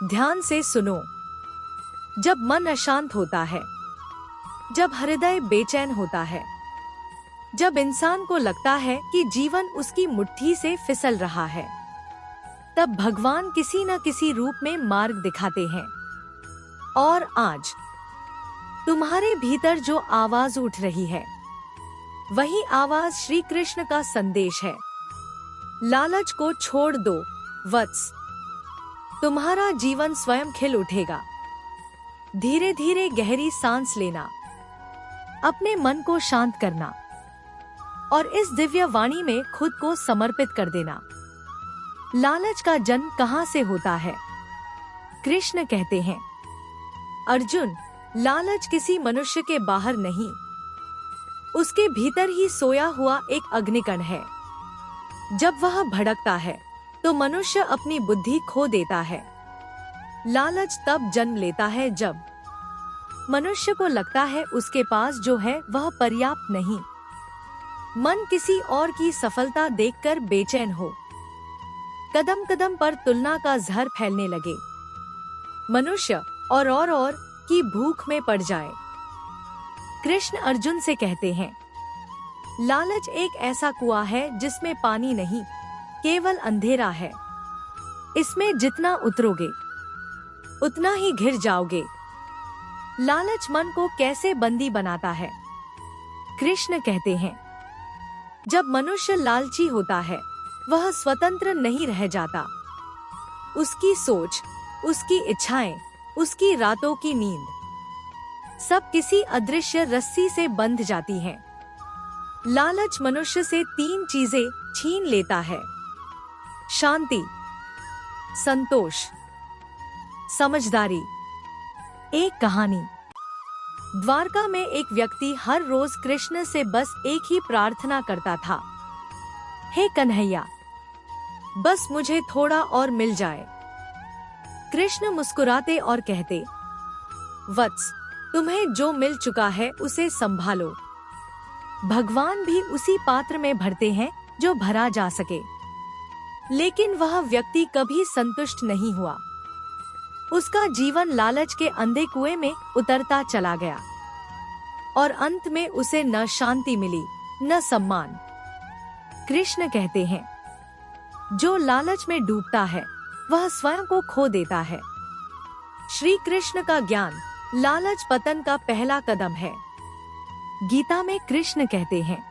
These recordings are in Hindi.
ध्यान से सुनो। जब मन अशांत होता है, जब हृदय बेचैन होता है, जब इंसान को लगता है कि जीवन उसकी मुट्ठी से फिसल रहा है, तब भगवान किसी न किसी रूप में मार्ग दिखाते हैं। और आज तुम्हारे भीतर जो आवाज उठ रही है, वही आवाज श्री कृष्ण का संदेश है। लालच को छोड़ दो वत्स, तुम्हारा जीवन स्वयं खिल उठेगा। धीरे धीरे गहरी सांस लेना, अपने मन को शांत करना और इस दिव्य वाणी में खुद को समर्पित कर देना। लालच का जन्म कहाँ से होता है? कृष्ण कहते हैं, अर्जुन, लालच किसी मनुष्य के बाहर नहीं, उसके भीतर ही सोया हुआ एक अग्निकण है। जब वह भड़कता है तो मनुष्य अपनी बुद्धि खो देता है। लालच तब जन्म लेता है जब मनुष्य को लगता है उसके पास जो है वह पर्याप्त नहीं। मन किसी और की सफलता देखकर बेचैन हो, कदम कदम पर तुलना का जहर फैलने लगे, मनुष्य और की भूख में पड़ जाए। कृष्ण अर्जुन से कहते हैं, लालच एक ऐसा कुआं है जिसमें पानी नहीं, केवल अंधेरा है। इसमें जितना उतरोगे उतना ही घिर जाओगे। लालच मन को कैसे बंदी बनाता है? कृष्ण कहते हैं, जब मनुष्य लालची होता है, वह स्वतंत्र नहीं रह जाता। उसकी सोच, उसकी इच्छाएं, उसकी रातों की नींद सब किसी अदृश्य रस्सी से बंध जाती हैं। लालच मनुष्य से 3 चीजें छीन लेता है: शांति, संतोष, समझदारी। एक कहानी। द्वारका में एक व्यक्ति हर रोज कृष्ण से बस एक ही प्रार्थना करता था, हे कन्हैया, बस मुझे थोड़ा और मिल जाए। कृष्ण मुस्कुराते और कहते, वत्स, तुम्हें जो मिल चुका है उसे संभालो। भगवान भी उसी पात्र में भरते हैं जो भरा जा सके। लेकिन वह व्यक्ति कभी संतुष्ट नहीं हुआ। उसका जीवन लालच के अंधे कुएं में उतरता चला गया और अंत में उसे न शांति मिली न सम्मान। कृष्ण कहते हैं, जो लालच में डूबता है वह स्वयं को खो देता है। श्री कृष्ण का ज्ञान लालच पतन का पहला कदम है। गीता में कृष्ण कहते हैं,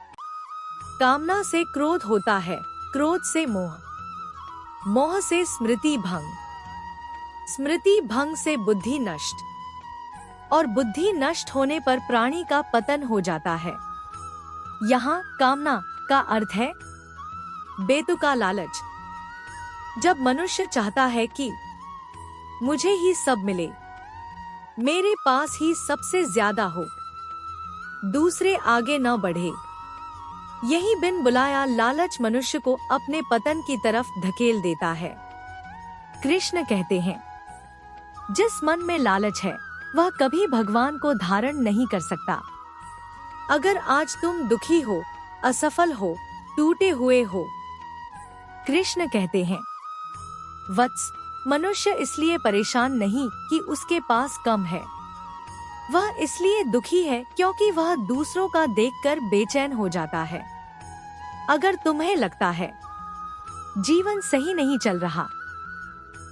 कामना से क्रोध होता है, क्रोध से मोह, मोह से स्मृति भंग, स्मृति भंग से बुद्धि नष्ट और बुद्धि नष्ट होने पर प्राणी का पतन हो जाता है। यहाँ कामना का अर्थ है बेतुका लालच। जब मनुष्य चाहता है कि मुझे ही सब मिले, मेरे पास ही सबसे ज्यादा हो, दूसरे आगे न बढ़े, यही बिन बुलाया लालच मनुष्य को अपने पतन की तरफ धकेल देता है। कृष्ण कहते हैं, जिस मन में लालच है वह कभी भगवान को धारण नहीं कर सकता। अगर आज तुम दुखी हो, असफल हो, टूटे हुए हो, कृष्ण कहते हैं, वत्स, मनुष्य इसलिए परेशान नहीं कि उसके पास कम है, वह इसलिए दुखी है क्योंकि वह दूसरों का देखकर बेचैन हो जाता है। अगर तुम्हें लगता है जीवन सही नहीं चल रहा,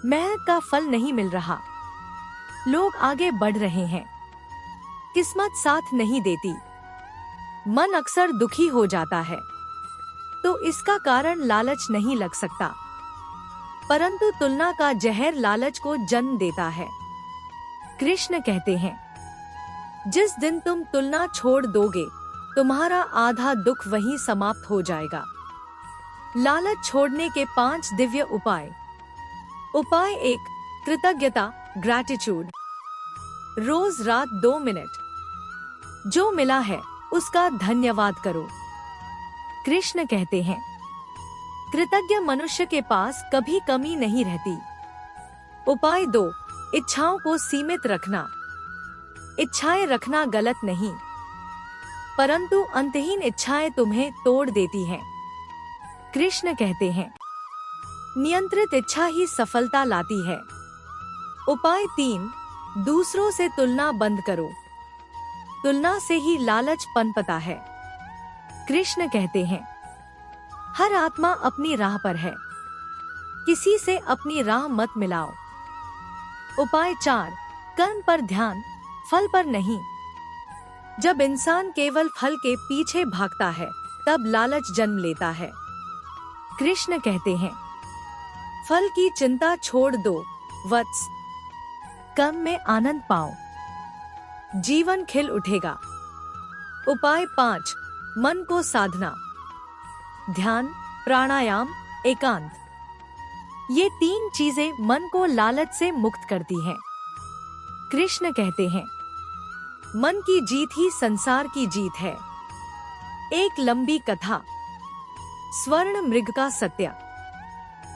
मेहनत का फल नहीं मिल रहा, लोग आगे बढ़ रहे हैं, किस्मत साथ नहीं देती, मन अक्सर दुखी हो जाता है, तो इसका कारण लालच नहीं लग सकता, परंतु तुलना का जहर लालच को जन्म देता है। कृष्ण कहते हैं, जिस दिन तुम तुलना छोड़ दोगे, तुम्हारा आधा दुख वहीं समाप्त हो जाएगा। लालच छोड़ने के 5 दिव्य उपाय। उपाय 1, कृतज्ञता, ग्रैटिट्यूड। रोज रात 2 मिनट जो मिला है उसका धन्यवाद करो। कृष्ण कहते हैं, कृतज्ञ मनुष्य के पास कभी कमी नहीं रहती। उपाय 2, इच्छाओं को सीमित रखना। इच्छाएं रखना गलत नहीं, परंतु अंतहीन इच्छाएं तुम्हें तोड़ देती हैं। कृष्ण कहते हैं, नियंत्रित इच्छा ही सफलता लाती है। उपाय 3, दूसरों से तुलना बंद करो। तुलना से ही लालच पनपता है। कृष्ण कहते हैं, हर आत्मा अपनी राह पर है, किसी से अपनी राह मत मिलाओ। उपाय 4, कर्म पर ध्यान, फल पर नहीं। जब इंसान केवल फल के पीछे भागता है, तब लालच जन्म लेता है। कृष्ण कहते हैं, फल की चिंता छोड़ दो वत्स, कर्म में आनंद पाओ, जीवन खिल उठेगा। उपाय 5, मन को साधना, ध्यान, प्राणायाम, एकांत। ये 3 चीजें मन को लालच से मुक्त करती हैं। कृष्ण कहते हैं, मन की जीत ही संसार की जीत है। एक लंबी कथा, स्वर्ण मृग का सत्य।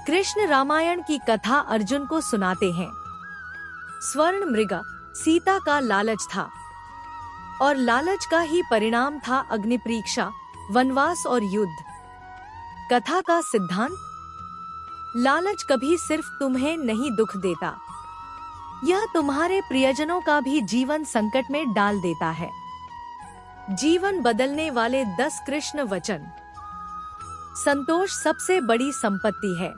कृष्ण रामायण की कथा अर्जुन को सुनाते हैं। स्वर्ण मृग सीता का लालच था, और लालच का ही परिणाम था अग्निपरीक्षा, वनवास और युद्ध। कथा का सिद्धांत, लालच कभी सिर्फ तुम्हें नहीं दुख देता, यह तुम्हारे प्रियजनों का भी जीवन संकट में डाल देता है। जीवन बदलने वाले 10 कृष्ण वचन। संतोष सबसे बड़ी संपत्ति है।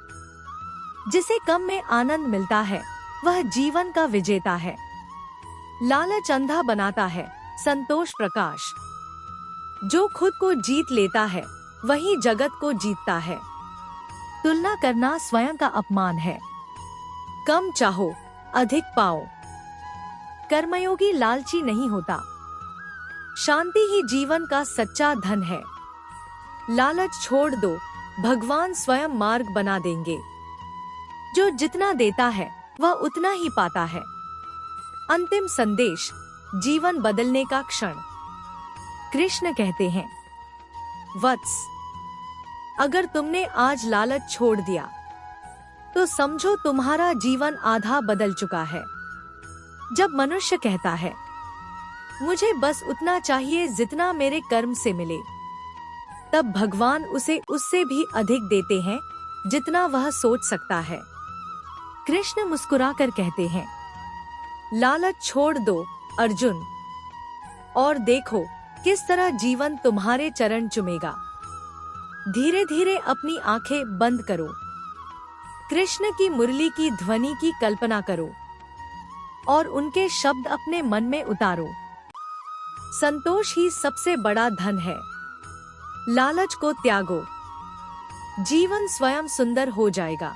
जिसे कम में आनंद मिलता है, वह जीवन का विजेता है। लालच अंधा बनाता है, संतोष प्रकाश। जो खुद को जीत लेता है, वही जगत को जीतता है। तुलना करना स्वयं का अपमान है। कम चाहो, अधिक पाओ। कर्मयोगी लालची नहीं होता। शांति ही जीवन का सच्चा धन है। लालच छोड़ दो, भगवान स्वयं मार्ग बना देंगे। जो जितना देता है, वह उतना ही पाता है। अंतिम संदेश, जीवन बदलने का क्षण। कृष्ण कहते हैं, वत्स, अगर तुमने आज लालच छोड़ दिया, तो समझो तुम्हारा जीवन आधा बदल चुका है। जब मनुष्य कहता है, मुझे बस उतना चाहिए जितना मेरे कर्म से मिले, तब भगवान उसे उससे भी अधिक देते हैं जितना वह सोच सकता है। कृष्ण मुस्कुराकर कहते हैं, लालच छोड़ दो अर्जुन, और देखो किस तरह जीवन तुम्हारे चरण चूमेगा। धीरे धीरे अपनी आंखें बंद करो। कृष्ण की मुरली की ध्वनि की कल्पना करो और उनके शब्द अपने मन में उतारो। संतोष ही सबसे बड़ा धन है। लालच को त्यागो, जीवन स्वयं सुंदर हो जाएगा।